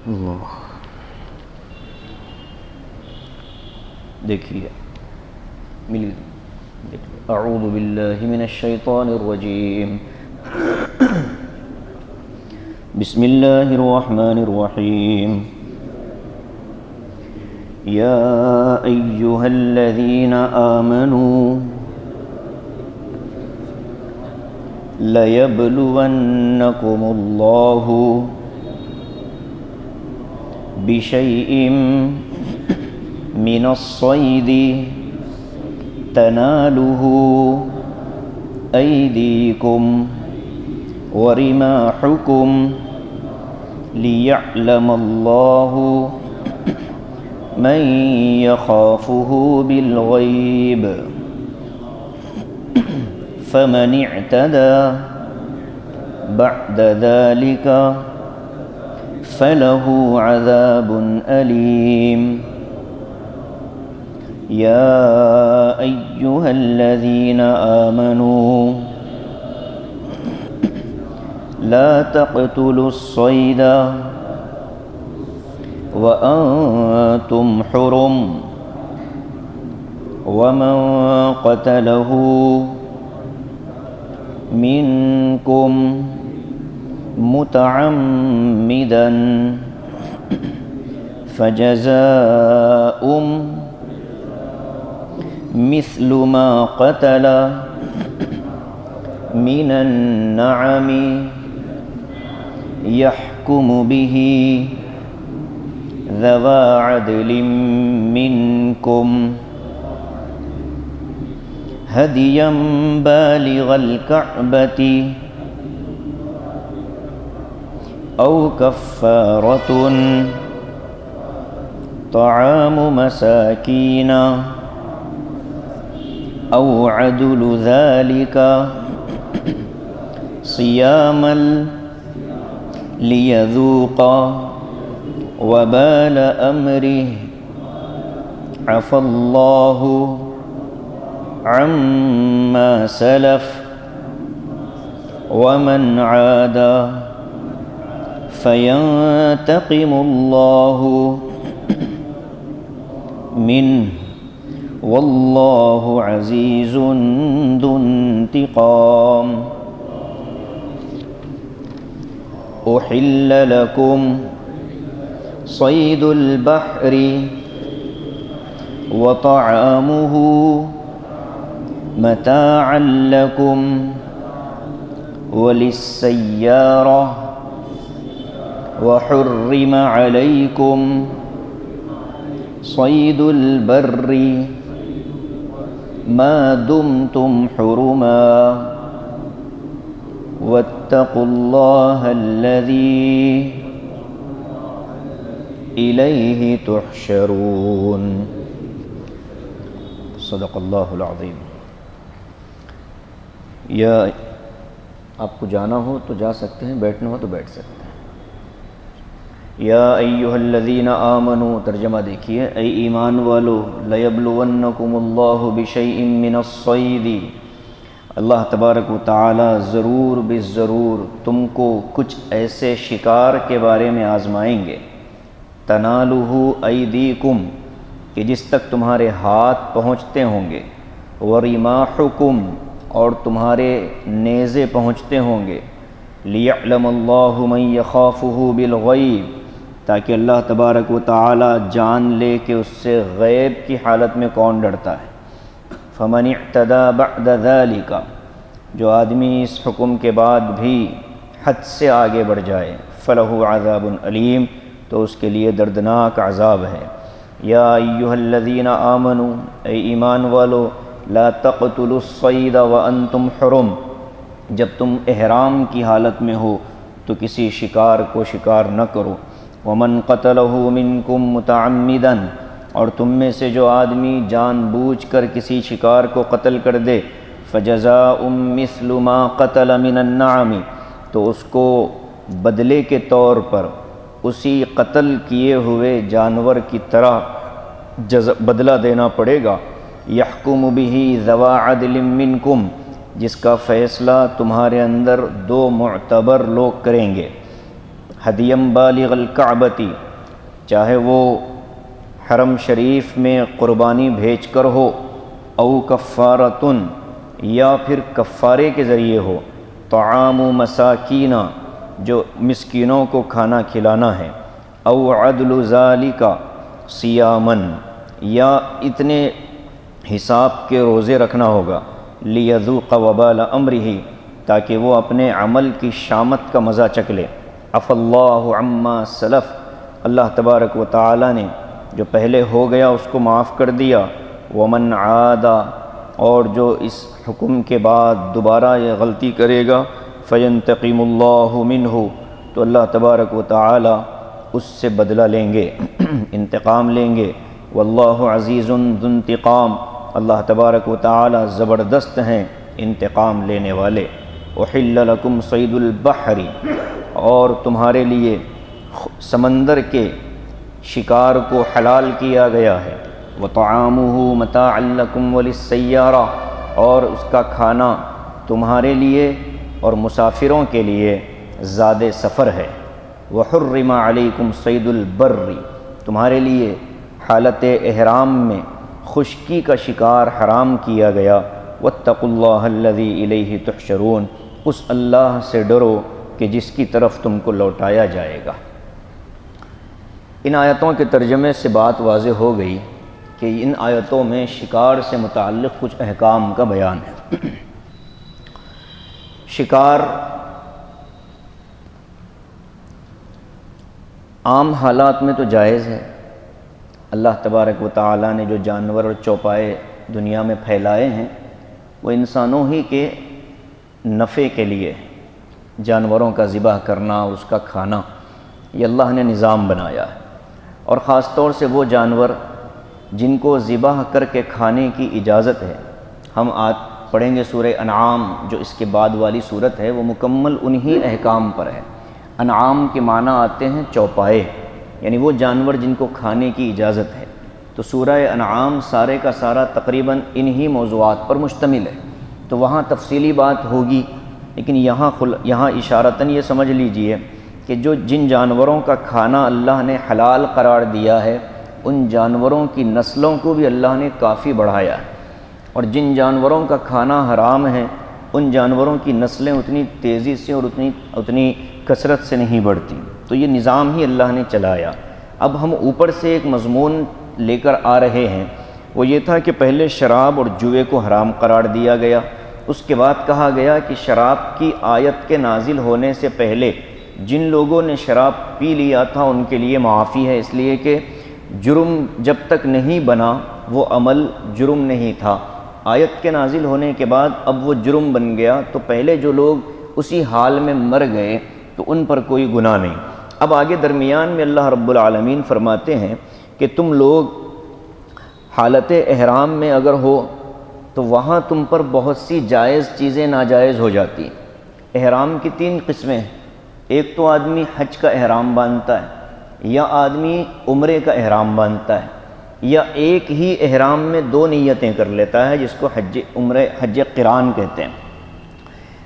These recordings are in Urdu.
اللہ دیکھیے ملی اعوذ باللہ من الشیطان الرجیم بسم اللہ الرحمن الرحیم یا ایہا الذین آمنوا لَيَبْلُوَنَّكُمُ اللَّهُ بِشَيْءٍ مِّنَ الصَّيْدِ تَنَالُهُ أَيْدِيكُمْ وَرِمَاحُكُمْ لِيَعْلَمَ اللَّهُ مَن يَخَافُهُ بِالْغَيْبِ فمن اعتدى بعد ذلك فله عذاب أليم يا أيها الذين آمنوا لا تقتلوا الصيد وأنتم حرم ومن قتله منكم متعمدا فجزاء مثل ما قتل من النعم يحكم به ذوى عدل منكم هديا بالغ الكعبة أو كفارة طعام مساكين أو عدل ذلك صياما ليذوق وبال أمره عفى الله عما سلف ومن عاد فينتقم الله منه والله عزيز ذو انتقام أحل لكم صيد البحر وطعامه متاعا لكم وللسيارة وحرم عليكم صيد البر ما دمتم حرما واتقوا الله الذي إليه تحشرون صدق اللہ العظیم. یا آپ کو جانا ہو تو جا سکتے ہیں، بیٹھنا ہو تو بیٹھ سکتے ہیں. یا ایہا الذین آمنوا ترجمہ دیکھیے، اے ایمان والو، لیبلونکم اللہ بشیء من الصید، اللہ تبارک و تعالی ضرور بالضرور تم کو کچھ ایسے شکار کے بارے میں آزمائیں گے، تنالہ ایدیکم کہ جس تک تمہارے ہاتھ پہنچتے ہوں گے، ورماحکم اور تمہارے نیزے پہنچتے ہوں گے، لیعلم اللہ من یخافہ بالغیب تاکہ اللہ تبارک و تعالی جان لے کہ اس سے غیب کی حالت میں کون ڈرتا ہے. فمن اعتدى بعد ذلك جو آدمی اس حکم کے بعد بھی حد سے آگے بڑھ جائے، فلہ عذاب علیم تو اس کے لیے دردناک عذاب ہے. یا ایہا الذین آمنوا اے ایمان والو، لا تقتلوا الصید وانتم حرم جب تم احرام کی حالت میں ہو تو کسی شکار کو شکار نہ کرو. ومن قتلہ منکم متعمدا اور تم میں سے جو آدمی جان بوجھ کر کسی شکار کو قتل کر دے، فجزاء مثل ما قتل من النعم تو اس کو بدلے کے طور پر اسی قتل کیے ہوئے جانور کی طرح بدلہ دینا پڑے گا. یحکم بہ ذوی عدل منکم جس کا فیصلہ تمہارے اندر دو معتبر لوگ کریں گے. ہدیم بالغ الکعبتی، چاہے وہ حرم شریف میں قربانی بھیج کر ہو، او کفارتن، یا پھر کفارے کے ذریعے ہو، طعام مساکین، جو مسکینوں کو کھانا کھلانا ہے، او عدل ذالک صیامن، یا اتنے حساب کے روزے رکھنا ہوگا، لیذوق وبال امرہ، تاکہ وہ اپنے عمل کی شامت کا مزہ چکھ لے۔ عفا اللہ عما سلف، اللہ تبارک و تعالی نے جو پہلے ہو گیا اس کو معاف کر دیا۔ ومن عاد، اور جو اس حکم کے بعد دوبارہ یہ غلطی کرے گا، فینتقم اللہ منہ، تو اللہ تبارک و تعالی اس سے بدلہ لیں گے، انتقام لیں گے۔ واللہ عزیز ذو انتقام، اللہ تبارک و تعالی زبردست ہیں انتقام لینے والے۔ احل لکم صید البحر، اور تمہارے لیے سمندر کے شکار کو حلال کیا گیا ہے۔ وطعامہ متاعا لکم وللسیارہ، اور اس کا کھانا تمہارے لیے اور مسافروں کے لیے زاد سفر ہے۔ وحرم علیکم صید البر، تمہارے لیے حالت احرام میں خشکی کا شکار حرام کیا گیا۔ واتقوا اللہ الذی الیہ تحشرون، اس اللہ سے ڈرو کہ جس کی طرف تم کو لوٹایا جائے گا۔ ان آیتوں کے ترجمے سے بات واضح ہو گئی کہ ان آیتوں میں شکار سے متعلق کچھ احکام کا بیان ہے۔ شکار عام حالات میں تو جائز ہے، اللہ تبارک و تعالی نے جو جانور اور چوپائے دنیا میں پھیلائے ہیں وہ انسانوں ہی کے نفع کے لیے، جانوروں کا ذبح کرنا، اس کا کھانا، یہ اللہ نے نظام بنایا ہے۔ اور خاص طور سے وہ جانور جن کو ذبح کر کے کھانے کی اجازت ہے، ہم آج پڑھیں گے سورہ انعام جو اس کے بعد والی صورت ہے، وہ مکمل انہی احکام پر ہے۔ انعام کے معنی آتے ہیں چوپائے، یعنی وہ جانور جن کو کھانے کی اجازت ہے۔ تو سورہ انعام سارے کا سارا تقریباً انہی موضوعات پر مشتمل ہے، تو وہاں تفصیلی بات ہوگی، لیکن یہاں اشارتاً یہ سمجھ لیجئے کہ جن جانوروں کا کھانا اللہ نے حلال قرار دیا ہے، ان جانوروں کی نسلوں کو بھی اللہ نے کافی بڑھایا ہے، اور جن جانوروں کا کھانا حرام ہے ان جانوروں کی نسلیں اتنی تیزی سے اور اتنی کثرت سے نہیں بڑھتی۔ تو یہ نظام ہی اللہ نے چلایا۔ اب ہم اوپر سے ایک مضمون لے کر آ رہے ہیں، وہ یہ تھا کہ پہلے شراب اور جوئے کو حرام قرار دیا گیا، اس کے بعد کہا گیا کہ شراب کی آیت کے نازل ہونے سے پہلے جن لوگوں نے شراب پی لیا تھا ان کے لیے معافی ہے، اس لیے کہ جرم جب تک نہیں بنا وہ عمل جرم نہیں تھا۔ آیت کے نازل ہونے کے بعد اب وہ جرم بن گیا، تو پہلے جو لوگ اسی حال میں مر گئے تو ان پر کوئی گناہ نہیں۔ اب آگے درمیان میں اللہ رب العالمین فرماتے ہیں کہ تم لوگ حالت احرام میں اگر ہو تو وہاں تم پر بہت سی جائز چیزیں ناجائز ہو جاتی ہیں۔ احرام کی 3 قسمیں ہیں، ایک تو آدمی حج کا احرام باندھتا ہے، یا آدمی عمرے کا احرام باندھتا ہے، یا ایک ہی احرام میں 2 نیتیں کر لیتا ہے جس کو حج قران کہتے ہیں۔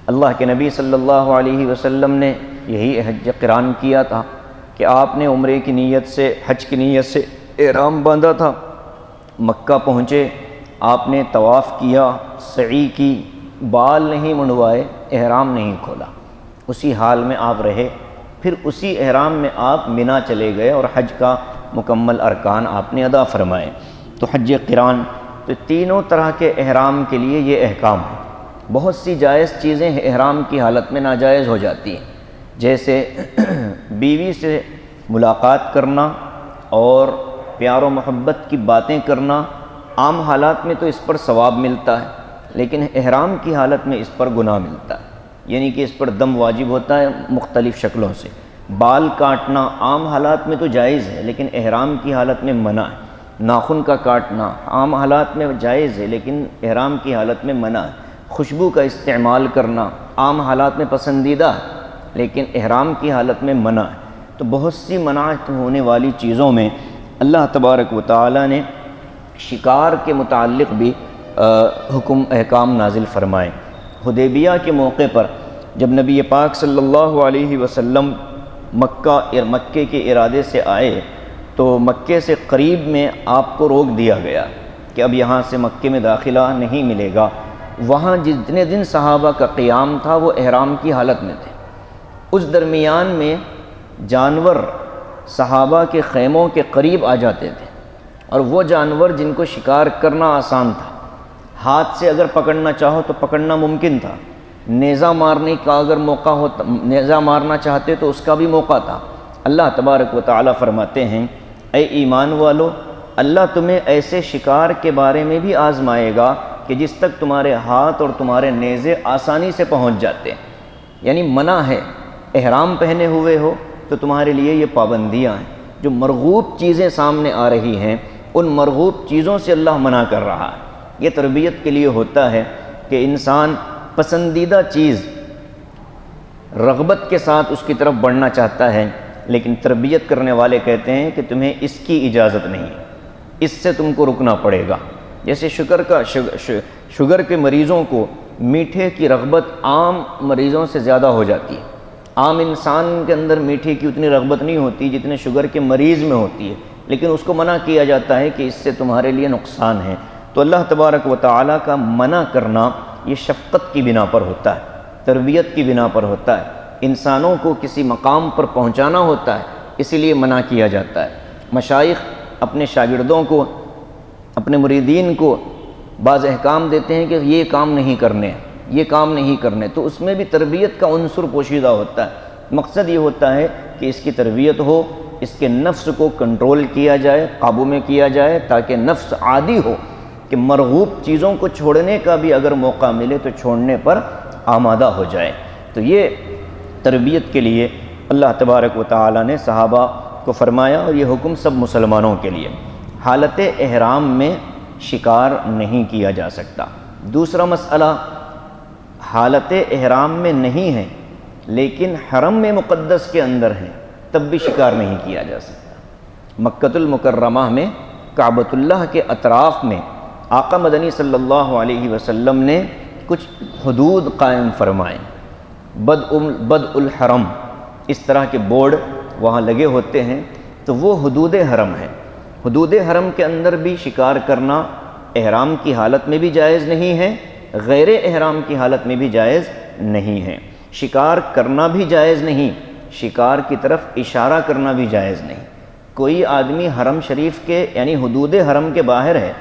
اللہ کے نبی صلی اللہ علیہ وسلم نے یہی حج قران کیا تھا کہ آپ نے عمرے کی نیت سے، حج کی نیت سے احرام باندھا تھا، مکہ پہنچے، آپ نے طواف کیا، سعی کی، بال نہیں منڈوائے، احرام نہیں کھولا، اسی حال میں آپ رہے، پھر اسی احرام میں آپ مینا چلے گئے اور حج کا مکمل ارکان آپ نے ادا فرمائے۔ تو حج قران، تو تینوں طرح کے احرام کے لیے یہ احکام ہے۔ بہت سی جائز چیزیں احرام کی حالت میں ناجائز ہو جاتی ہیں، جیسے بیوی سے ملاقات کرنا اور پیار و محبت کی باتیں کرنا، عام حالات میں تو اس پر ثواب ملتا ہے، لیکن احرام کی حالت میں اس پر گناہ ملتا ہے، یعنی کہ اس پر دم واجب ہوتا ہے مختلف شکلوں سے۔ بال کاٹنا عام حالات میں تو جائز ہے لیکن احرام کی حالت میں منع ہے۔ ناخن کا کاٹنا عام حالات میں جائز ہے لیکن احرام کی حالت میں منع ہے۔ خوشبو کا استعمال کرنا عام حالات میں پسندیدہ ہے لیکن احرام کی حالت میں منع ہے۔ تو بہت سی مناعت ہونے والی چیزوں میں اللہ تبارک و تعالی نے شکار کے متعلق بھی حکم احکام نازل فرمائے۔ حدیبیہ کے موقع پر جب نبی پاک صلی اللہ علیہ وسلم مکے کے ارادے سے آئے تو مکے سے قریب میں آپ کو روک دیا گیا کہ اب یہاں سے مکے میں داخلہ نہیں ملے گا۔ وہاں جتنے دن صحابہ کا قیام تھا وہ احرام کی حالت میں تھے۔ اس درمیان میں جانور صحابہ کے خیموں کے قریب آ جاتے تھے، اور وہ جانور جن کو شکار کرنا آسان تھا، ہاتھ سے اگر پکڑنا چاہو تو پکڑنا ممکن تھا، نیزہ مارنے کا اگر موقع ہوتا، نیزہ مارنا چاہتے تو اس کا بھی موقع تھا۔ اللہ تبارک و تعالی فرماتے ہیں اے ایمان والو، اللہ تمہیں ایسے شکار کے بارے میں بھی آزمائے گا کہ جس تک تمہارے ہاتھ اور تمہارے نیزے آسانی سے پہنچ جاتے ہیں، یعنی منع ہے۔ احرام پہنے ہوئے ہو تو تمہارے لیے یہ پابندیاں ہیں، جو مرغوب چیزیں سامنے آ رہی ہیں ان مرغوب چیزوں سے اللہ منع کر رہا ہے۔ یہ تربیت کے لیے ہوتا ہے کہ انسان پسندیدہ چیز رغبت کے ساتھ اس کی طرف بڑھنا چاہتا ہے، لیکن تربیت کرنے والے کہتے ہیں کہ تمہیں اس کی اجازت نہیں ہے، اس سے تم کو رکنا پڑے گا۔ جیسے شوگر کے مریضوں کو میٹھے کی رغبت عام مریضوں سے زیادہ ہو جاتی ہے۔ عام انسان کے اندر میٹھے کی اتنی رغبت نہیں ہوتی جتنے شوگر کے مریض میں ہوتی ہے، لیکن اس کو منع کیا جاتا ہے کہ اس سے تمہارے لیے نقصان ہے۔ تو اللہ تبارک و تعالیٰ کا منع کرنا یہ شفقت کی بنا پر ہوتا ہے، تربیت کی بنا پر ہوتا ہے، انسانوں کو کسی مقام پر پہنچانا ہوتا ہے، اسی لیے منع کیا جاتا ہے۔ مشائخ اپنے شاگردوں کو، اپنے مریدین کو بعض احکام دیتے ہیں کہ یہ کام نہیں کرنے، یہ کام نہیں کرنے، تو اس میں بھی تربیت کا عنصر پوشیدہ ہوتا ہے۔ مقصد یہ ہوتا ہے کہ اس کی تربیت ہو، اس کے نفس کو کنٹرول کیا جائے، قابو میں کیا جائے، تاکہ نفس عادی ہو کہ مرغوب چیزوں کو چھوڑنے کا بھی اگر موقع ملے تو چھوڑنے پر آمادہ ہو جائے۔ تو یہ تربیت کے لیے اللہ تبارک و تعالی نے صحابہ کو فرمایا، اور یہ حکم سب مسلمانوں کے لیے۔ حالت احرام میں شکار نہیں کیا جا سکتا۔ دوسرا مسئلہ، حالت احرام میں نہیں ہے لیکن حرم میں مقدس کے اندر ہیں، تب بھی شکار نہیں کیا جا سکتا۔ مکۃ المکرمہ میں کعبۃ اللہ کے اطراف میں آقا مدنی صلی اللہ علیہ وسلم نے کچھ حدود قائم فرمائے۔ بدء الحرم، اس طرح کے بورڈ وہاں لگے ہوتے ہیں، تو وہ حدود حرم ہیں۔ حدود حرم کے اندر بھی شکار کرنا احرام کی حالت میں بھی جائز نہیں ہے، غیر احرام کی حالت میں بھی جائز نہیں ہے۔ شکار کرنا بھی جائز نہیں، شکار کی طرف اشارہ کرنا بھی جائز نہیں۔ کوئی آدمی حرم شریف کے یعنی حدود حرم کے باہر ہے،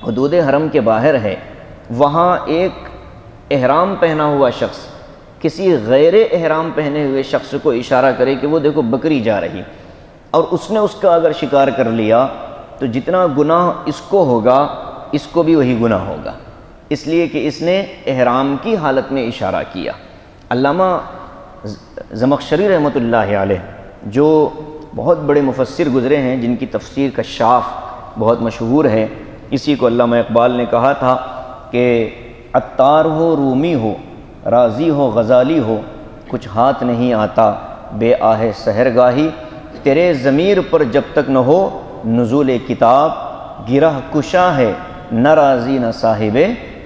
حدود حرم کے باہر ہے، وہاں ایک احرام پہنا ہوا شخص کسی غیر احرام پہنے ہوئے شخص کو اشارہ کرے کہ وہ دیکھو بکری جا رہی، اور اس نے اس کا اگر شکار کر لیا تو جتنا گناہ اس کو ہوگا اس کو بھی وہی گناہ ہوگا، اس لیے کہ اس نے احرام کی حالت میں اشارہ کیا۔ علامہ زمخشری رحمۃ اللہ علیہ جو بہت بڑے مفسر گزرے ہیں، جن کی تفسیر کشاف بہت مشہور ہے، اسی کو علامہ اقبال نے کہا تھا کہ عطار ہو رومی ہو، رازی ہو غزالی ہو، کچھ ہاتھ نہیں آتا بے آہ سحرگاہی، تیرے ضمیر پر جب تک نہ ہو نزول کتاب، گرہ کشا ہے نہ رازی نہ صاحب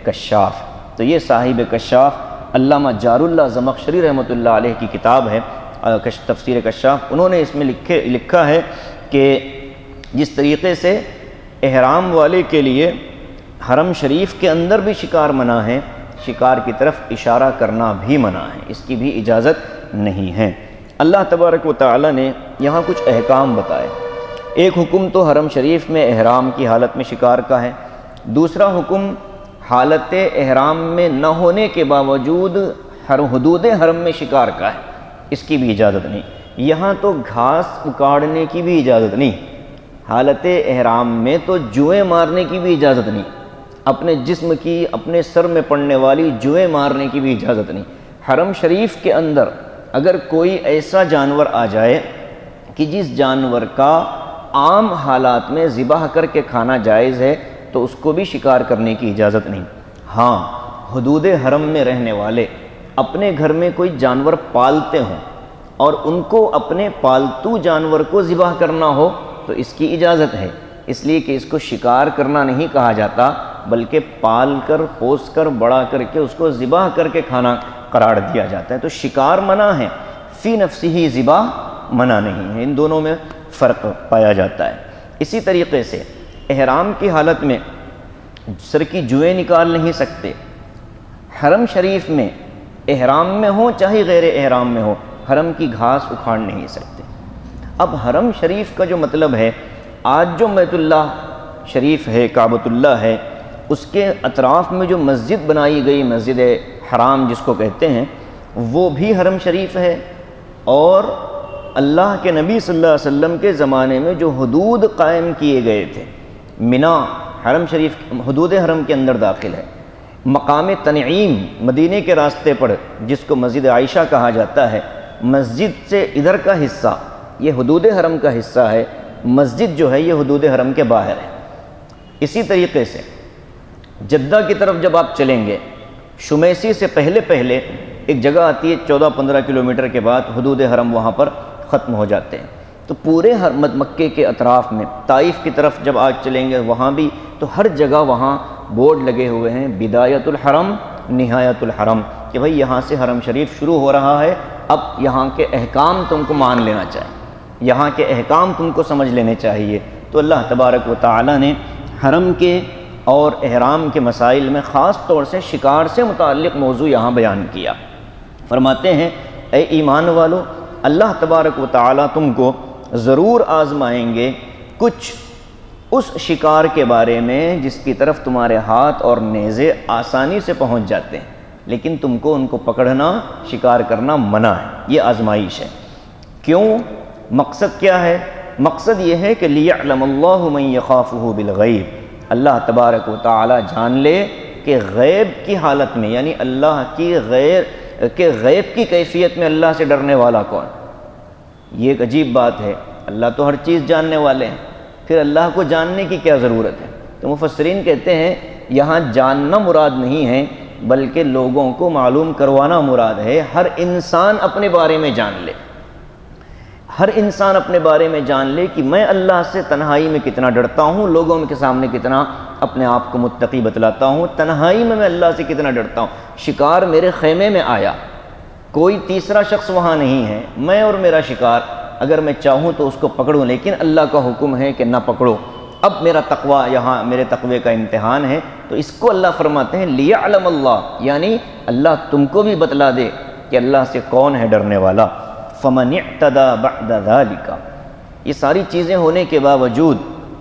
کشاف۔ تو یہ صاحب کشاف علامہ جار اللہ زمخشری رحمۃ اللہ علیہ کی کتاب ہے تفسیر کشاف۔ انہوں نے اس میں لکھا ہے کہ جس طریقے سے احرام والے کے لیے حرم شریف کے اندر بھی شکار منع ہے، شکار کی طرف اشارہ کرنا بھی منع ہے، اس کی بھی اجازت نہیں ہے۔ اللہ تبارک و تعالی نے یہاں کچھ احکام بتائے۔ ایک حکم تو حرم شریف میں احرام کی حالت میں شکار کا ہے، دوسرا حکم حالت احرام میں نہ ہونے کے باوجود حدود حرم میں شکار کا ہے، اس کی بھی اجازت نہیں۔ یہاں تو گھاس اکاڑنے کی بھی اجازت نہیں، حالت احرام میں تو جوئیں مارنے کی بھی اجازت نہیں، اپنے جسم کی اپنے سر میں پڑنے والی جوئیں مارنے کی بھی اجازت نہیں۔ حرم شریف کے اندر اگر کوئی ایسا جانور آ جائے کہ جس جانور کا عام حالات میں ذبح کر کے کھانا جائز ہے تو اس کو بھی شکار کرنے کی اجازت نہیں۔ ہاں، حدود حرم میں رہنے والے اپنے گھر میں کوئی جانور پالتے ہوں اور ان کو اپنے پالتو جانور کو ذبح کرنا ہو تو اس کی اجازت ہے، اس لیے کہ اس کو شکار کرنا نہیں کہا جاتا بلکہ پال کر پوس کر بڑا کر کے اس کو ذبح کر کے کھانا قرار دیا جاتا ہے۔ تو شکار منع ہے، فی نفسہ ذبح منع نہیں ہے، ان دونوں میں فرق پایا جاتا ہے۔ اسی طریقے سے احرام کی حالت میں سر کی جوئیں نکال نہیں سکتے، حرم شریف میں احرام میں ہو چاہے غیر احرام میں ہو حرم کی گھاس اکھاڑ نہیں سکتے۔ اب حرم شریف کا جو مطلب ہے، آج جو بیت اللہ شریف ہے، کعبۃ اللہ ہے، اس کے اطراف میں جو مسجد بنائی گئی، مسجد حرام جس کو کہتے ہیں، وہ بھی حرم شریف ہے، اور اللہ کے نبی صلی اللہ علیہ وسلم کے زمانے میں جو حدود قائم کیے گئے تھے، منا حرم شریف حدود حرم کے اندر داخل ہے، مقام تنعیم مدینے کے راستے پر جس کو مسجد عائشہ کہا جاتا ہے، مسجد سے ادھر کا حصہ یہ حدود حرم کا حصہ ہے، مسجد جو ہے یہ حدود حرم کے باہر ہے۔ اسی طریقے سے جدہ کی طرف جب آپ چلیں گے، شمیسی سے پہلے ایک جگہ آتی ہے 14-15 کلومیٹر کے بعد حدود حرم وہاں پر ختم ہو جاتے ہیں۔ تو پورے مکے کے اطراف میں طائف کی طرف جب آج چلیں گے وہاں بھی تو ہر جگہ وہاں بورڈ لگے ہوئے ہیں، بدایت الحرم نہایت الحرم، کہ بھئی یہاں سے حرم شریف شروع ہو رہا ہے، اب یہاں کے احکام تم کو مان لینا چاہیے، یہاں کے احکام تم کو سمجھ لینے چاہیے۔ تو اللہ تبارک و تعالی نے حرم کے اور احرام کے مسائل میں خاص طور سے شکار سے متعلق موضوع یہاں بیان کیا۔ فرماتے ہیں اے ایمان والو، اللہ تبارک و تعالی تم کو ضرور آزمائیں گے کچھ اس شکار کے بارے میں جس کی طرف تمہارے ہاتھ اور نیزے آسانی سے پہنچ جاتے ہیں، لیکن تم کو ان کو پکڑنا، شکار کرنا منع ہے، یہ آزمائش ہے۔ کیوں؟ مقصد کیا ہے؟ مقصد یہ ہے کہ لِيَعْلَمَ اللَّهُ مَن يَخَافُهُ بِالْغَيْبِ، اللہ تبارک و تعالی جان لے کہ غیب کی حالت میں، یعنی اللہ کی غیب کی کیفیت میں اللہ سے ڈرنے والا کون؟ یہ ایک عجیب بات ہے، اللہ تو ہر چیز جاننے والے ہیں، پھر اللہ کو جاننے کی کیا ضرورت ہے؟ تو مفسرین کہتے ہیں یہاں جاننا مراد نہیں ہے بلکہ لوگوں کو معلوم کروانا مراد ہے۔ ہر انسان اپنے بارے میں جان لے، ہر انسان اپنے بارے میں جان لے کہ میں اللہ سے تنہائی میں کتنا ڈرتا ہوں، لوگوں کے سامنے کتنا اپنے آپ کو متقی بتلاتا ہوں، تنہائی میں اللہ سے کتنا ڈرتا ہوں۔ شکار میرے خیمے میں آیا، کوئی تیسرا شخص وہاں نہیں ہے، میں اور میرا شکار، اگر میں چاہوں تو اس کو پکڑوں، لیکن اللہ کا حکم ہے کہ نہ پکڑو۔ اب میرا تقوی یہاں میرے تقوی کا امتحان ہے، تو اس کو اللہ فرماتے ہیں لِيَعْلَمَ اللَّهُ، یعنی اللہ تم کو بھی بتلا دے کہ اللہ سے کون ہے ڈرنے والا۔ فَمَنِ اعْتَدَى بَعْدَ ذَلِكَ، یہ ساری چیزیں ہونے کے باوجود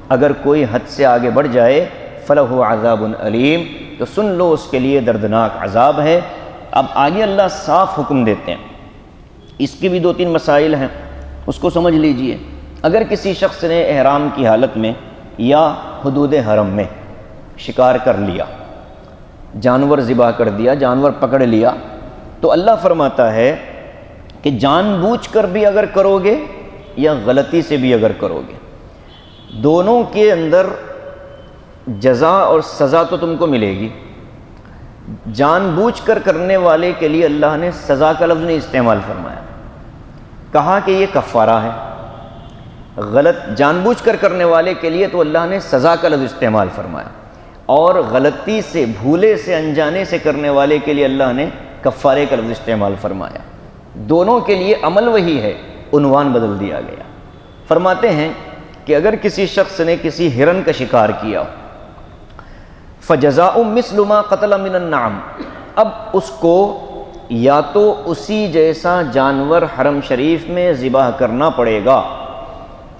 اگر کوئی حد سے آگے بڑھ جائے فَلَهُ عَذَابٌ عَلِيمٌ، تو سن لو اس کے لیے دردناک عذاب ہے۔ اب آگے اللہ صاف حکم دیتے ہیں، اس کی بھی 2-3 مسائل ہیں، اس کو سمجھ لیجئے۔ اگر کسی شخص نے احرام کی حالت میں یا حدود حرم میں شکار کر لیا، جانور ذبح کر دیا، جانور پکڑ لیا، تو اللہ فرماتا ہے کہ جان بوجھ کر بھی اگر کرو گے یا غلطی سے بھی اگر کرو گے، دونوں کے اندر جزا اور سزا تو تم کو ملے گی۔ جان بوجھ کر کرنے والے کے لیے اللہ نے سزا کا لفظ نہیں استعمال فرمایا، کہا کہ یہ کفارہ ہے۔ غلط جان بوجھ کر کرنے والے کے لیے تو اللہ نے سزا کا لفظ استعمال فرمایا، اور غلطی سے، بھولے سے، انجانے سے کرنے والے کے لیے اللہ نے کفارے کا لفظ استعمال فرمایا۔ دونوں کے لیے عمل وہی ہے، عنوان بدل دیا گیا۔ فرماتے ہیں کہ اگر کسی شخص نے کسی ہرن کا شکار کیا، فَجَزَاءٌ مِثْلُ مَا قَتَلَ مِنَ النَّعَمِ، اب اس کو یا تو اسی جیسا جانور حرم شریف میں ذبح کرنا پڑے گا۔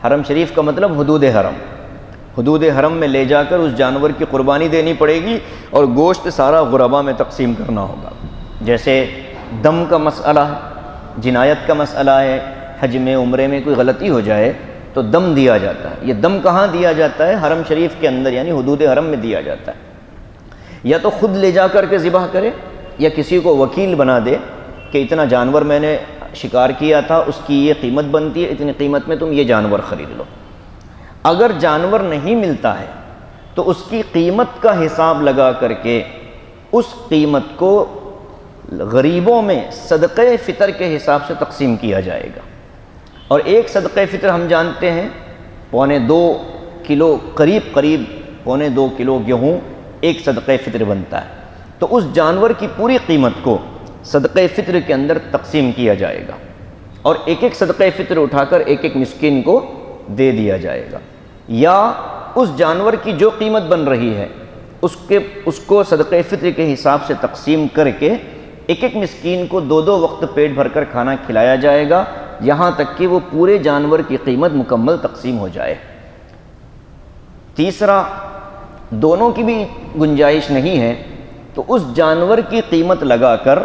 حرم شریف کا مطلب حدود حرم، حدود حرم میں لے جا کر اس جانور کی قربانی دینی پڑے گی، اور گوشت سارا غربا میں تقسیم کرنا ہوگا۔ جیسے دم کا مسئلہ ہے، جنایت کا مسئلہ ہے، حج میں عمرے میں کوئی غلطی ہو جائے تو دم دیا جاتا ہے۔ یہ دم کہاں دیا جاتا ہے؟ حرم شریف کے اندر، یعنی حدود حرم میں دیا جاتا ہے۔ یا تو خود لے جا کر کے ذبح کرے، یا کسی کو وکیل بنا دے کہ اتنا جانور میں نے شکار کیا تھا، اس کی یہ قیمت بنتی ہے، اتنی قیمت میں تم یہ جانور خرید لو۔ اگر جانور نہیں ملتا ہے تو اس کی قیمت کا حساب لگا کر کے اس قیمت کو غریبوں میں صدقہ فطر کے حساب سے تقسیم کیا جائے گا۔ اور ایک صدقہ فطر ہم جانتے ہیں 2.25 کلو، قریب 2.25 کلو گیہوں ایک صدقہ فطر بنتا ہے، تو اس جانور کی پوری قیمت کو صدقہ فطر کے اندر تقسیم کیا جائے گا۔ اور ایک ایک صدقہ فطر اٹھا کر ایک ایک مسکین کو دے دیا جائے گا، یا اس جانور کی جو قیمت بن رہی ہے اس کو صدقہ فطر کے حساب سے تقسیم کر کے ایک ایک مسکین کو 2 وقت پیٹ بھر کر کھانا کھلایا جائے گا، یہاں تک کہ وہ پورے جانور کی قیمت مکمل تقسیم ہو جائے۔ تیسرا، دونوں کی بھی گنجائش نہیں ہے تو اس جانور کی قیمت لگا کر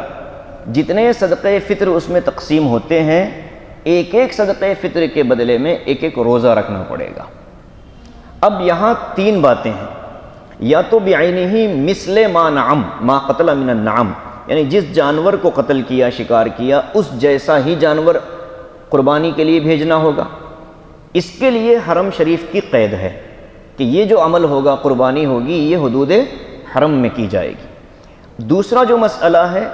جتنے صدقہ فطر اس میں تقسیم ہوتے ہیں، ایک ایک صدقہ فطر کے بدلے میں ایک ایک روزہ رکھنا پڑے گا۔ اب یہاں 3 باتیں ہیں، یا تو بعینہ مثل ما نعم ما قتل من النعم، یعنی جس جانور کو قتل کیا، شکار کیا، اس جیسا ہی جانور قربانی کے لیے بھیجنا ہوگا۔ اس کے لیے حرم شریف کی قید ہے کہ یہ جو عمل ہوگا، قربانی ہوگی، یہ حدود حرم میں کی جائے گی۔ دوسرا جو مسئلہ ہے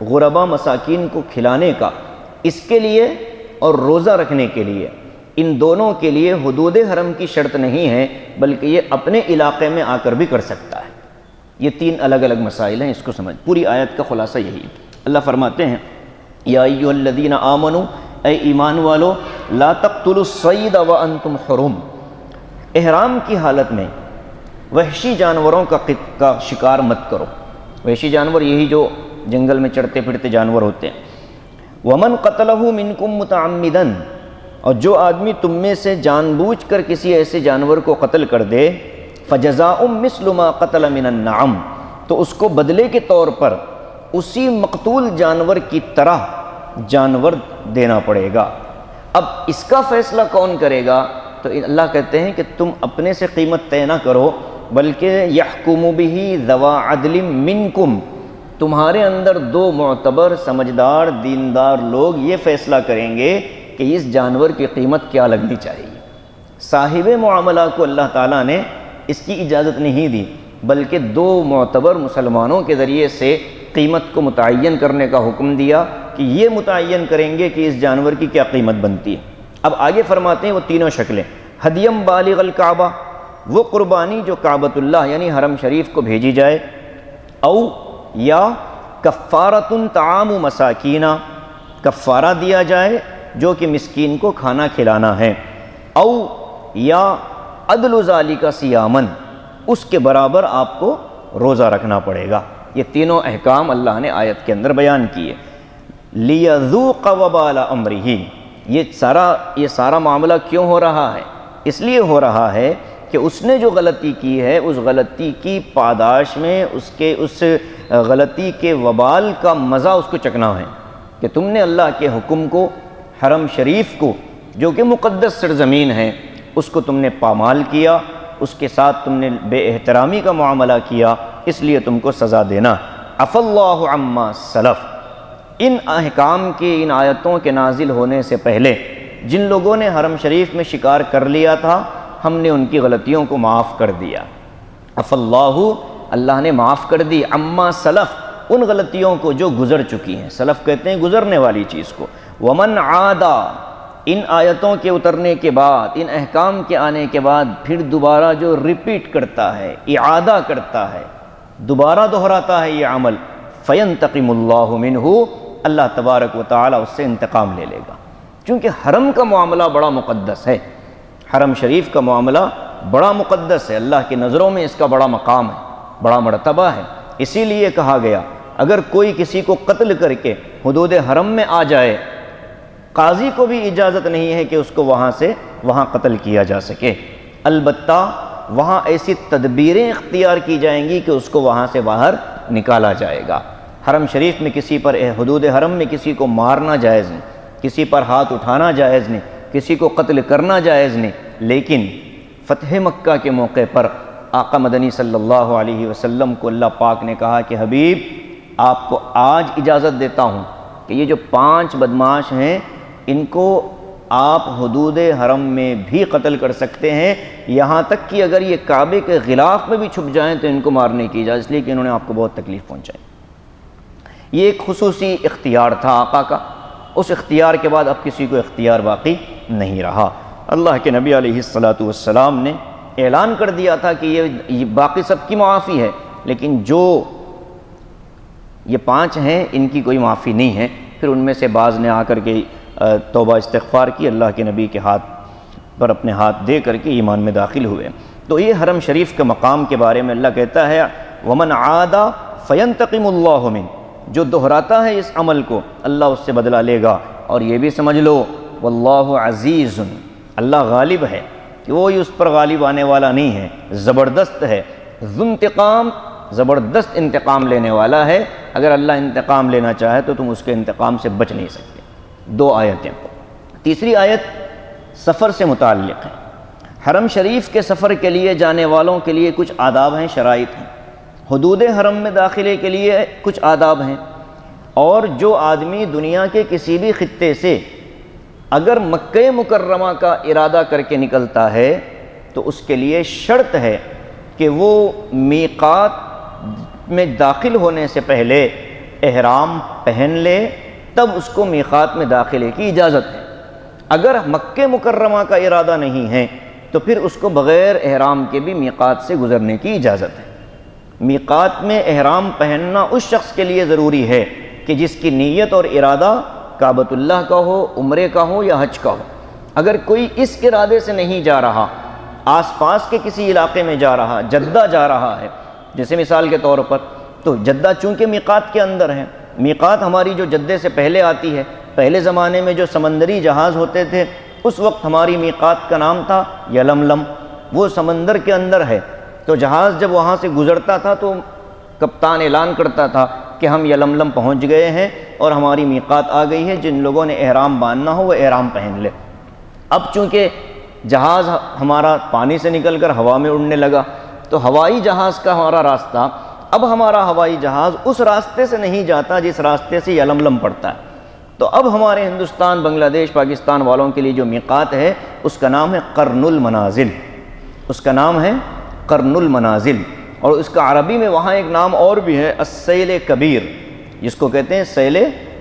غربا مساکین کو کھلانے کا، اس کے لیے اور روزہ رکھنے کے لیے، ان دونوں کے لیے حدود حرم کی شرط نہیں ہے، بلکہ یہ اپنے علاقے میں آ کر بھی کر سکتا ہے۔ یہ 3 الگ الگ مسائل ہیں، اس کو سمجھ۔ پوری آیت کا خلاصہ یہی ہے۔ اللہ فرماتے ہیں یا ایھا الذین آمنوا، اے ایمان والو، لا تقتلوا الصید وانتم حرم، احرام کی حالت میں وحشی جانوروں کا شکار مت کرو۔ وحشی جانور یہی جو جنگل میں چڑھتے پھرتے جانور ہوتے ہیں۔ ومن قتلہ منکم متعمدا، اور جو آدمی تم میں سے جان بوجھ کر کسی ایسے جانور کو قتل کر دے، فجزاء مثل ما قتل من النعم، تو اس کو بدلے کے طور پر اسی مقتول جانور کی طرح جانور دینا پڑے گا۔ اب اس کا فیصلہ کون کرے گا؟ تو اللہ کہتے ہیں کہ تم اپنے سے قیمت طے نہ کرو، بلکہ یحکم بہ ذوی عدل منکم، تمہارے اندر 2 معتبر سمجھدار دیندار لوگ یہ فیصلہ کریں گے کہ اس جانور کی قیمت کیا لگنی چاہیے۔ صاحب معاملہ کو اللہ تعالیٰ نے اس کی اجازت نہیں دی، بلکہ 2 معتبر مسلمانوں کے ذریعے سے قیمت کو متعین کرنے کا حکم دیا کہ یہ متعین کریں گے کہ اس جانور کی کیا قیمت بنتی ہے۔ اب آگے فرماتے ہیں وہ 3 شکلیں۔ ہدیم بالغ الکعبہ، وہ قربانی جو کعبۃ اللہ یعنی حرم شریف کو بھیجی جائے، او یا کفارۃ طعام مساکینہ، کفارہ دیا جائے جو کہ مسکین کو کھانا کھلانا ہے، او یا عدل ذالک صیامن، اس کے برابر آپ کو روزہ رکھنا پڑے گا۔ یہ تینوں احکام اللہ نے آیت کے اندر بیان کیے۔ لیذوق وبال امرہ، یہ سارا معاملہ کیوں ہو رہا ہے؟ اس لیے ہو رہا ہے کہ اس نے جو غلطی کی ہے، اس غلطی کی پاداش میں اس غلطی کے وبال کا مزہ اس کو چکنا ہے، کہ تم نے اللہ کے حکم کو، حرم شریف کو جو کہ مقدس سرزمین ہے، اس کو تم نے پامال کیا، اس کے ساتھ تم نے بے احترامی کا معاملہ کیا، اس لیے تم کو سزا دینا۔ عفا اللہ عما سلف، ان احکام کے، ان آیتوں کے نازل ہونے سے پہلے جن لوگوں نے حرم شریف میں شکار کر لیا تھا، ہم نے ان کی غلطیوں کو معاف کر دیا۔ عفا اللہ، اللہ نے معاف کر دی، عما سلف، ان غلطیوں کو جو گزر چکی ہیں۔ سلف کہتے ہیں گزرنے والی چیز کو۔ ومن عادا، ان آیتوں کے اترنے کے بعد، ان احکام کے آنے کے بعد پھر دوبارہ جو ریپیٹ کرتا ہے، اعادہ کرتا ہے، دوبارہ دہراتا ہے یہ عمل، فینتقم اللہ منہ، اللہ تبارک و تعالیٰ اس سے انتقام لے لے گا۔ چونکہ حرم کا معاملہ بڑا مقدس ہے، حرم شریف کا معاملہ بڑا مقدس ہے، اللہ کی نظروں میں اس کا بڑا مقام ہے، بڑا مرتبہ ہے۔ اسی لیے کہا گیا اگر کوئی کسی کو قتل کر کے حدود حرم میں آ جائے، قاضی کو بھی اجازت نہیں ہے کہ اس کو وہاں قتل کیا جا سکے، البتہ وہاں ایسی تدبیریں اختیار کی جائیں گی کہ اس کو وہاں سے باہر نکالا جائے گا۔ حرم شریف میں کسی پر، حدود حرم میں کسی کو مارنا جائز نہیں، کسی پر ہاتھ اٹھانا جائز نہیں، کسی کو قتل کرنا جائز نہیں، لیکن فتح مکہ کے موقع پر آقا مدنی صلی اللہ علیہ وسلم کو اللہ پاک نے کہا کہ حبیب، آپ کو آج اجازت دیتا ہوں کہ یہ جو 5 بدماش ہیں ان کو آپ حدود حرم میں بھی قتل کر سکتے ہیں، یہاں تک کہ اگر یہ کعبے کے غلاف میں بھی چھپ جائیں تو ان کو مارنے کی اجازت، اس لیے کہ انہوں نے آپ کو بہت تکلیف پہنچائی۔ یہ ایک خصوصی اختیار تھا آقا کا، اس اختیار کے بعد اب کسی کو اختیار باقی نہیں رہا۔ اللہ کے نبی علیہ الصلاۃ والسلام نے اعلان کر دیا تھا کہ یہ باقی سب کی معافی ہے، لیکن جو یہ 5 ہیں ان کی کوئی معافی نہیں ہے۔ پھر ان میں سے بعض نے آ کر کے توبہ استغفار کی، اللہ کے نبی کے ہاتھ پر اپنے ہاتھ دے کر کے ایمان میں داخل ہوئے۔ تو یہ حرم شریف کے مقام کے بارے میں اللہ کہتا ہے وَمَنْ عَادَ فَيَنْتَقِمُ اللَّهُ مِنْ، جو دہراتا ہے اس عمل کو اللہ اس سے بدلہ لے گا۔ اور یہ بھی سمجھ لو واللہ عزیز، اللہ غالب ہے، کہ وہ اس پر غالب آنے والا نہیں ہے، زبردست ہے، ذو انتقام، زبردست انتقام لینے والا ہے۔ اگر اللہ انتقام لینا چاہے تو تم اس کے انتقام سے بچ نہیں سکتے۔ دو آیتیں۔ تیسری آیت سفر سے متعلق ہے۔ حرم شریف کے سفر کے لیے جانے والوں کے لیے کچھ آداب ہیں، شرائط ہیں۔ حدود حرم میں داخلے کے لیے کچھ آداب ہیں، اور جو آدمی دنیا کے کسی بھی خطے سے اگر مکہ مکرمہ کا ارادہ کر کے نکلتا ہے تو اس کے لیے شرط ہے کہ وہ میقات میں داخل ہونے سے پہلے احرام پہن لے، تب اس کو میقات میں داخلے کی اجازت ہے۔ اگر مکہ مکرمہ کا ارادہ نہیں ہے تو پھر اس کو بغیر احرام کے بھی میقات سے گزرنے کی اجازت ہے۔ میقات میں احرام پہننا اس شخص کے لیے ضروری ہے کہ جس کی نیت اور ارادہ کعبۃ اللہ کا ہو، عمرے کا ہو یا حج کا ہو۔ اگر کوئی اس ارادے سے نہیں جا رہا، آس پاس کے کسی علاقے میں جا رہا، جدہ جا رہا ہے جیسے مثال کے طور پر، تو جدہ چونکہ میقات کے اندر ہے، میقات ہماری جو جدے سے پہلے آتی ہے، پہلے زمانے میں جو سمندری جہاز ہوتے تھے اس وقت ہماری میقات کا نام تھا یلملم، وہ سمندر کے اندر ہے۔ تو جہاز جب وہاں سے گزرتا تھا تو کپتان اعلان کرتا تھا کہ ہم یلملم پہنچ گئے ہیں اور ہماری میقات آ گئی ہے، جن لوگوں نے احرام باندھنا ہو وہ احرام پہن لے۔ اب چونکہ جہاز ہمارا پانی سے نکل کر ہوا میں اڑنے لگا تو ہوائی جہاز کا ہمارا راستہ، اب ہمارا ہوائی جہاز اس راستے سے نہیں جاتا جس راستے سے یلملم پڑتا ہے۔ تو اب ہمارے ہندوستان، بنگلہ دیش، پاکستان والوں کے لیے جو میقات ہے اس کا نام ہے قرن المنازل، اس کا نام ہے قرن المنازل، اور اس کا عربی میں وہاں ایک نام اور بھی ہے السیل کبیر، جس کو کہتے ہیں سیل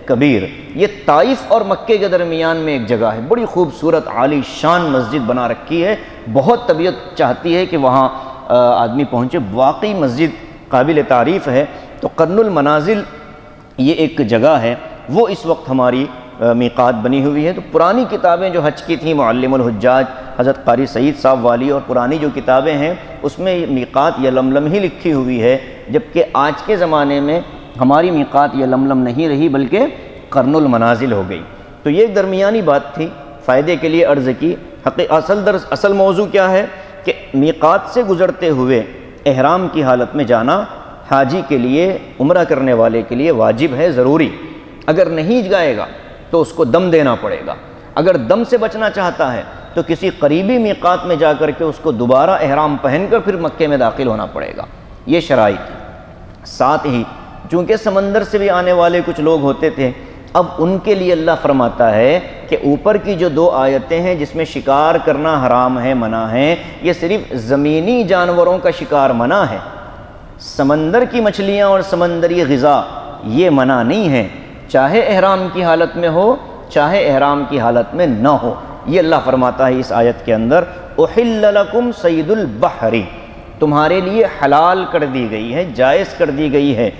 کبیر۔ یہ طائف اور مکے کے درمیان میں ایک جگہ ہے، بڑی خوبصورت عالی شان مسجد بنا رکھی ہے، بہت طبیعت چاہتی ہے کہ وہاں آدمی پہنچے، واقعی مسجد قابل تعریف ہے۔ تو قرن المنازل یہ ایک جگہ ہے، وہ اس وقت ہماری میقات بنی ہوئی ہے۔ تو پرانی کتابیں جو حج کی تھیں، معلم الحجاج حضرت قاری سعید صاحب والی، اور پرانی جو کتابیں ہیں اس میں میقات یلملم ہی لکھی ہوئی ہے، جبکہ آج کے زمانے میں ہماری میقات یلملم نہیں رہی بلکہ قرن المنازل ہو گئی۔ تو یہ ایک درمیانی بات تھی، فائدے کے لیے عرض کی۔ اصل موضوع کیا ہے کہ میقات سے گزرتے ہوئے احرام کی حالت میں جانا حاجی کے لیے، عمرہ کرنے والے کے لیے واجب ہے، ضروری۔ اگر نہیں جائے گا تو اس کو دم دینا پڑے گا۔ اگر دم سے بچنا چاہتا ہے تو کسی قریبی میقات میں جا کر کے اس کو دوبارہ احرام پہن کر پھر مکے میں داخل ہونا پڑے گا۔ یہ شرائط ہے۔ ساتھ ہی چونکہ سمندر سے بھی آنے والے کچھ لوگ ہوتے تھے، اب ان کے لیے اللہ فرماتا ہے کہ اوپر کی جو دو آیتیں ہیں جس میں شکار کرنا حرام ہے، منع ہے، یہ صرف زمینی جانوروں کا شکار منع ہے، سمندر کی مچھلیاں اور سمندری غذا یہ منع نہیں ہے، چاہے احرام کی حالت میں ہو چاہے احرام کی حالت میں نہ ہو۔ یہ اللہ فرماتا ہے اس آیت کے اندر احل لکم صید البحر، تمہارے لیے حلال کر دی گئی ہے، جائز کر دی گئی ہے۔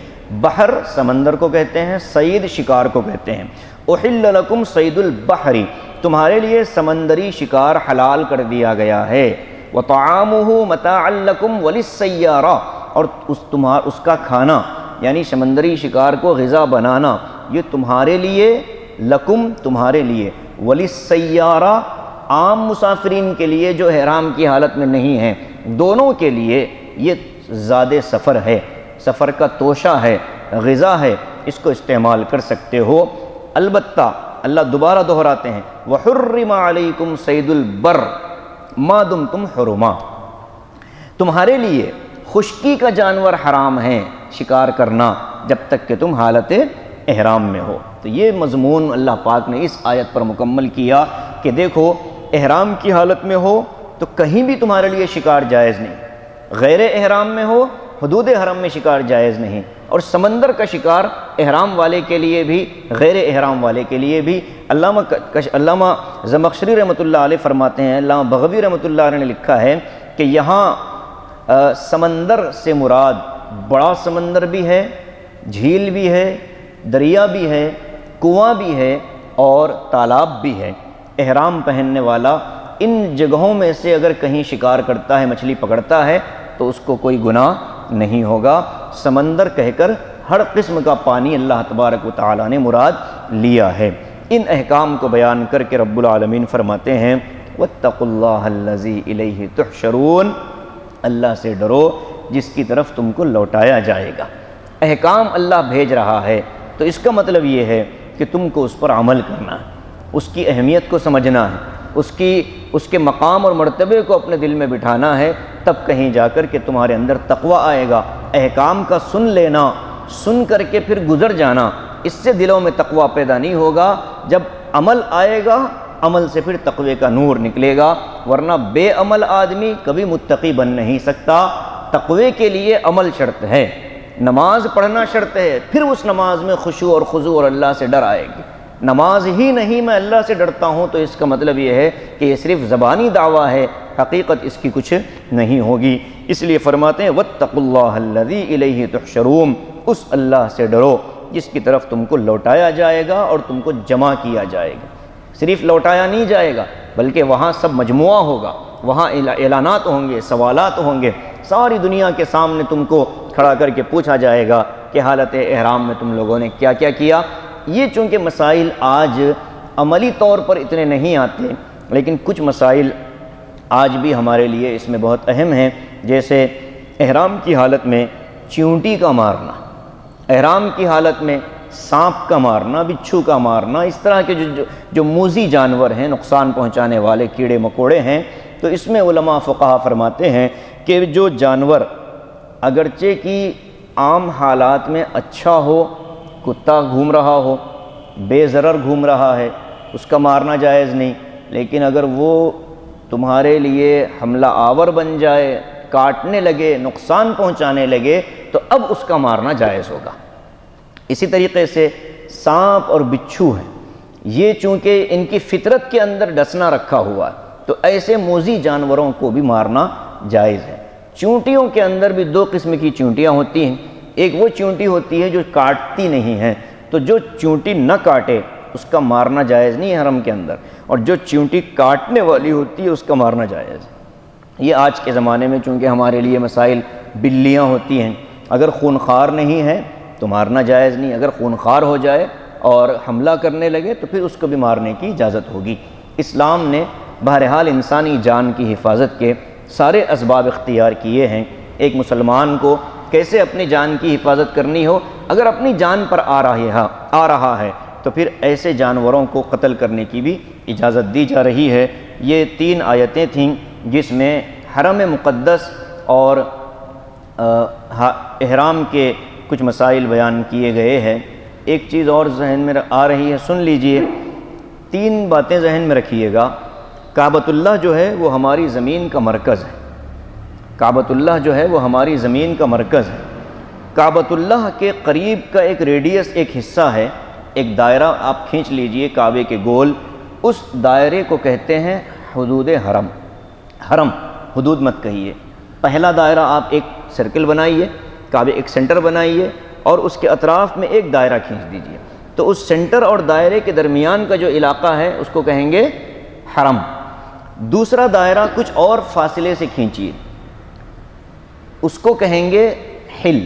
بحر سمندر کو کہتے ہیں، صید شکار کو کہتے ہیں۔ احل لکم صید البحر، تمہارے لیے سمندری شکار حلال کر دیا گیا ہے۔ وطعامہ متاعا لکم وللسیارہ، اور اس کا کھانا یعنی سمندری شکار کو غذا بنانا یہ تمہارے لیے، لکم تمہارے لیے، وللسیارہ عام مسافرین کے لیے جو احرام کی حالت میں نہیں ہیں، دونوں کے لیے یہ زاد سفر ہے، سفر کا توشہ ہے، غذا ہے، اس کو استعمال کر سکتے ہو۔ البتہ اللہ دوبارہ دہراتے ہیں وحرم علیکم صید البر ما دمتم حرما، تمہارے لیے خشکی کا جانور حرام ہے شکار کرنا جب تک کہ تم حالت احرام میں ہو۔ تو یہ مضمون اللہ پاک نے اس آیت پر مکمل کیا کہ دیکھو احرام کی حالت میں ہو تو کہیں بھی تمہارے لیے شکار جائز نہیں، غیر احرام میں ہو حدود حرم میں شکار جائز نہیں، اور سمندر کا شکار احرام والے کے لیے بھی غیر احرام والے کے لیے بھی۔ علامہ زمخشری رحمۃ اللہ علیہ فرماتے ہیں، علامہ بغوی رحمۃ اللہ علیہ نے لکھا ہے کہ یہاں سمندر سے مراد بڑا سمندر بھی ہے، جھیل بھی ہے، دریا بھی ہے، کنواں بھی ہے، اور تالاب بھی ہے۔ احرام پہننے والا ان جگہوں میں سے اگر کہیں شکار کرتا ہے، مچھلی پکڑتا ہے تو اس کو کوئی گناہ نہیں ہوگا۔ سمندر کہہ کر ہر قسم کا پانی اللہ تبارک و تعالیٰ نے مراد لیا ہے۔ ان احکام کو بیان کر کے رب العالمین فرماتے ہیں وَاتَّقُوا اللَّهَ الَّذِي إِلَيْهِ تُحْشَرُونَ، اللہ سے ڈرو جس کی طرف تم کو لوٹایا جائے گا۔ احکام اللہ بھیج رہا ہے تو اس کا مطلب یہ ہے کہ تم کو اس پر عمل کرنا ہے، اس کی اہمیت کو سمجھنا ہے، اس کے مقام اور مرتبے کو اپنے دل میں بٹھانا ہے، تب کہیں جا کر کے تمہارے اندر تقویٰ آئے گا۔ احکام کا سن لینا، سن کر کے پھر گزر جانا، اس سے دلوں میں تقویٰ پیدا نہیں ہوگا۔ جب عمل آئے گا، عمل سے پھر تقوی کا نور نکلے گا، ورنہ بے عمل آدمی کبھی متقی بن نہیں سکتا۔ تقوی کے لیے عمل شرط ہے، نماز پڑھنا شرط ہے، پھر اس نماز میں خشوع اور خضوع اور اللہ سے ڈر آئے گی۔ نماز ہی نہیں میں اللہ سے ڈرتا ہوں تو اس کا مطلب یہ ہے کہ یہ صرف زبانی دعویٰ ہے، حقیقت اس کی کچھ نہیں ہوگی۔ اس لیے فرماتے ہیں وَاتَّقُوا اللَّهَ الَّذِي إِلَيْهِ تُحْشَرُونَ، اس اللہ سے ڈرو جس کی طرف تم کو لوٹایا جائے گا اور تم کو جمع کیا جائے گا۔ صرف لوٹایا نہیں جائے گا بلکہ وہاں سب مجموعہ ہوگا، وہاں اعلانات ہوں گے، سوالات ہوں گے، ساری دنیا کے سامنے تم کو کھڑا کر کے پوچھا جائے گا کہ حالت احرام میں تم لوگوں نے کیا کیا کیا۔ یہ چونکہ مسائل آج عملی طور پر اتنے نہیں آتے، لیکن کچھ مسائل آج بھی ہمارے لیے اس میں بہت اہم ہیں، جیسے احرام کی حالت میں چیونٹی کا مارنا، احرام کی حالت میں سانپ کا مارنا، بچھو کا مارنا، اس طرح کے جو موذی جانور ہیں، نقصان پہنچانے والے کیڑے مکوڑے ہیں، تو اس میں علماء فقہا فرماتے ہیں کہ جو جانور اگرچہ کہ عام حالات میں اچھا ہو، کتا گھوم رہا ہو، بے ضرر گھوم رہا ہے، اس کا مارنا جائز نہیں، لیکن اگر وہ تمہارے لیے حملہ آور بن جائے، کاٹنے لگے، نقصان پہنچانے لگے، تو اب اس کا مارنا جائز ہوگا۔ اسی طریقے سے سانپ اور بچھو ہیں، یہ چونکہ ان کی فطرت کے اندر ڈسنا رکھا ہوا ہے، تو ایسے موذی جانوروں کو بھی مارنا جائز ہے۔ چونٹیوں کے اندر بھی دو قسم کی چونٹیاں ہوتی ہیں، ایک وہ چونٹی ہوتی ہے جو کاٹتی نہیں ہے، تو جو چونٹی نہ کاٹے اس کا مارنا جائز نہیں ہے حرم کے اندر، اور جو چونٹی کاٹنے والی ہوتی ہے اس کا مارنا جائز ہے۔ یہ آج کے زمانے میں چونکہ ہمارے لیے مسائل بلیاں ہوتی ہیں، اگر خونخوار نہیں ہے تو مارنا جائز نہیں، اگر خونخوار ہو جائے اور حملہ کرنے لگے تو پھر اس کو بھی مارنے کی اجازت ہوگی۔ اسلام نے بہرحال انسانی جان کی حفاظت کے سارے اسباب اختیار کیے ہیں۔ ایک مسلمان کو کیسے اپنی جان کی حفاظت کرنی ہو، اگر اپنی جان پر آ رہا ہے تو پھر ایسے جانوروں کو قتل کرنے کی بھی اجازت دی جا رہی ہے۔ یہ 3 آیتیں تھیں جس میں حرم مقدس اور احرام کے کچھ مسائل بیان کیے گئے ہیں۔ ایک چیز اور ذہن میں آ رہی ہے، سن لیجئے، 3 باتیں ذہن میں رکھیے گا۔ کعبۃ اللہ جو ہے وہ ہماری زمین کا مرکز ہے، کعبۃ اللہ جو ہے وہ ہماری زمین کا مرکز ہے۔ کعبۃ اللہ کے قریب کا ایک ریڈیس، ایک حصہ ہے، ایک دائرہ آپ کھینچ لیجئے کعبے کے گول، اس دائرے کو کہتے ہیں حدود حرم۔ حرم حدود مت کہیے، پہلا دائرہ آپ ایک سرکل بنائیے، کعبے ایک سینٹر بنائیے اور اس کے اطراف میں ایک دائرہ کھینچ دیجئے، تو اس سینٹر اور دائرے کے درمیان کا جو علاقہ ہے اس کو کہیں گے حرم۔ دوسرا دائرہ کچھ اور فاصلے سے کھینچیے، اس کو کہیں گے حل۔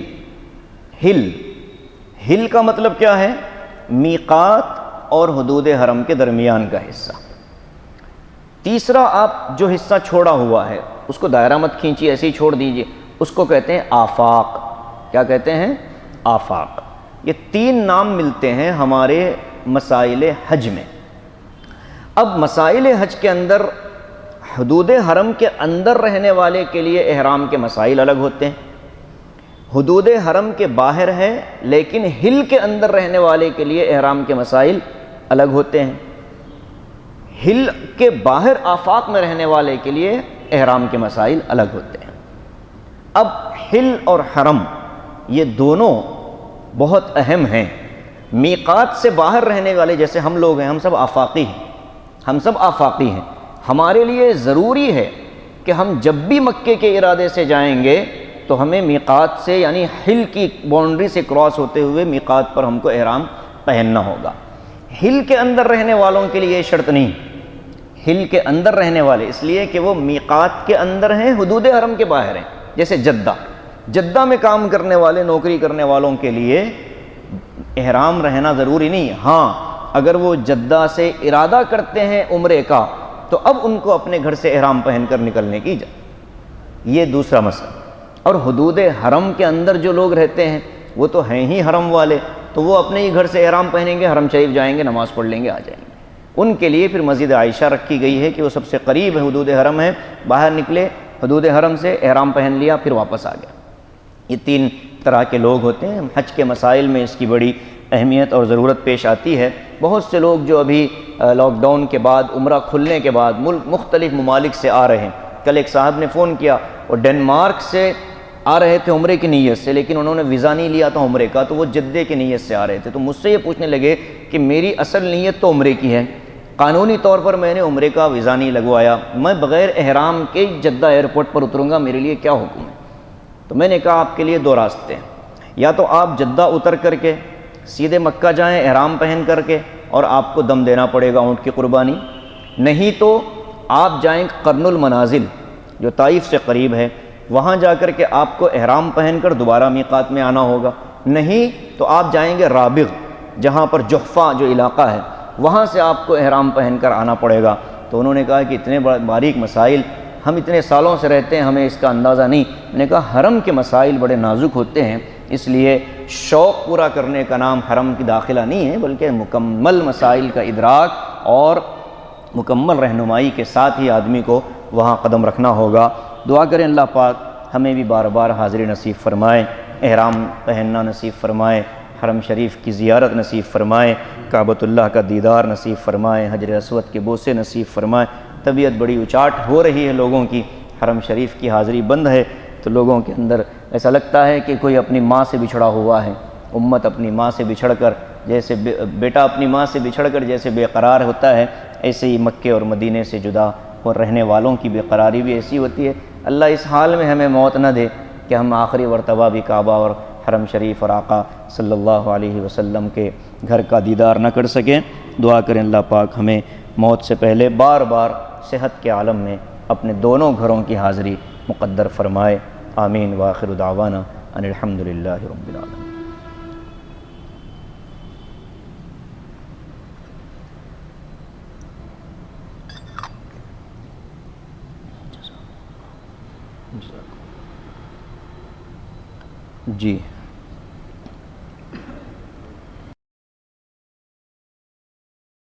حل کا مطلب کیا ہے؟ میقات اور حدود حرم کے درمیان کا حصہ۔ تیسرا آپ جو حصہ چھوڑا ہوا ہے اس کو دائرہ مت کھینچیے، ایسے ہی چھوڑ دیجئے، اس کو کہتے ہیں آفاق۔ کیا کہتے ہیں؟ آفاق۔ یہ 3 نام ملتے ہیں ہمارے مسائل حج میں۔ اب مسائل حج کے اندر حدود حرم کے اندر رہنے والے کے لیے احرام کے مسائل الگ ہوتے ہیں، حدود حرم کے باہر ہے لیکن ہل کے اندر رہنے والے کے لیے احرام کے مسائل الگ ہوتے ہیں، ہل کے باہر آفاق میں رہنے والے کے لیے احرام کے مسائل الگ ہوتے ہیں۔ اب ہل اور حرم یہ دونوں بہت اہم ہیں۔ میقات سے باہر رہنے والے جیسے ہم لوگ ہیں، ہم سب آفاقی ہیں، ہمارے لیے ضروری ہے کہ ہم جب بھی مکے کے ارادے سے جائیں گے تو ہمیں میقات سے یعنی ہل کی باؤنڈری سے کراس ہوتے ہوئے میقات پر ہم کو احرام پہننا ہوگا۔ ہل کے اندر رہنے والوں کے لیے یہ شرط نہیں، ہل کے اندر رہنے والے اس لیے کہ وہ میقات کے اندر ہیں، حدود حرم کے باہر ہیں، جیسے جدہ میں کام کرنے والے، نوکری کرنے والوں کے لیے احرام رہنا ضروری نہیں ہے۔ ہاں اگر وہ جدہ سے ارادہ کرتے ہیں عمرے کا تو اب ان کو اپنے گھر سے احرام پہن کر نکلنے کی اجازت، یہ دوسرا مسئلہ۔ اور حدود حرم کے اندر جو لوگ رہتے ہیں وہ تو ہیں ہی حرم والے، تو وہ اپنے ہی گھر سے احرام پہنیں گے، حرم شریف جائیں گے، نماز پڑھ لیں گے، آ جائیں گے۔ ان کے لیے پھر مسجد عائشہ رکھی گئی ہے کہ وہ سب سے قریب ہے، حدود حرم ہے، باہر نکلے حدود حرم سے احرام پہن لیا پھر واپس آ گیا۔ یہ تین طرح کے لوگ ہوتے ہیں۔ حج کے مسائل میں اس کی بڑی اہمیت اور ضرورت پیش آتی ہے۔ بہت سے لوگ جو ابھی لاک ڈاؤن کے بعد، عمرہ کھلنے کے بعد مختلف ممالک سے آ رہے ہیں، کل ایک صاحب نے فون کیا، وہ ڈنمارک سے آ رہے تھے عمرے کی نیت سے، لیکن انہوں نے ویزا نہیں لیا تھا عمرے کا، تو وہ جدے کی نیت سے آ رہے تھے۔ تو مجھ سے یہ پوچھنے لگے کہ میری اصل نیت تو عمرے کی ہے، قانونی طور پر میں نے عمرے کا ویزا نہیں لگوایا، میں بغیر احرام کے جدہ ایئرپورٹ پر اتروں گا، میرے لیے کیا حکم ہے؟ تو میں نے کہا آپ کے لیے دو راستے ہیں، یا تو آپ جدہ اتر کر کے سیدھے مکہ جائیں احرام پہن کر کے، اور آپ کو دم دینا پڑے گا اونٹ کی قربانی، نہیں تو آپ جائیں قرن المنازل جو طائف سے قریب ہے، وہاں جا کر کے آپ کو احرام پہن کر دوبارہ میقات میں آنا ہوگا، نہیں تو آپ جائیں گے رابغ، جہاں پر جحفہ جو علاقہ ہے وہاں سے آپ کو احرام پہن کر آنا پڑے گا۔ تو انہوں نے کہا کہ اتنے باریک مسائل، ہم اتنے سالوں سے رہتے ہیں، ہمیں اس کا اندازہ نہیں۔ میں نے کہا حرم کے مسائل بڑے نازک ہوتے ہیں، اس لیے شوق پورا کرنے کا نام حرم کی داخلہ نہیں ہے، بلکہ مکمل مسائل کا ادراک اور مکمل رہنمائی کے ساتھ ہی آدمی کو وہاں قدم رکھنا ہوگا۔ دعا کریں اللہ پاک ہمیں بھی بار بار حاضری نصیب فرمائے، احرام پہننا نصیب فرمائے، حرم شریف کی زیارت نصیب فرمائے، کعبۃ اللہ کا دیدار نصیب فرمائے، حجر اسود کے بوسے نصیب فرمائے۔ طبیعت بڑی اچاٹ ہو رہی ہے لوگوں کی، حرم شریف کی حاضری بند ہے تو لوگوں کے اندر ایسا لگتا ہے کہ کوئی اپنی ماں سے بچھڑا ہوا ہے، امت اپنی ماں سے بچھڑ کر، جیسے بیٹا اپنی ماں سے بچھڑ کر جیسے بے قرار ہوتا ہے، ایسے ہی مکے اور مدینے سے جدا اور رہنے والوں کی بے قراری بھی ایسی ہوتی ہے۔ اللہ اس حال میں ہمیں موت نہ دے کہ ہم آخری مرتبہ بھی کعبہ اور حرم شریف اور آقا صلی اللہ علیہ وسلم کے گھر کا دیدار نہ کر سکیں۔ دعا کریں اللہ پاک ہمیں موت سے پہلے بار بار صحت کے عالم میں اپنے دونوں گھروں کی حاضری مقدر فرمائے۔ آمین وآخر دعوانا ان الحمد للہ رب العالمین۔ جی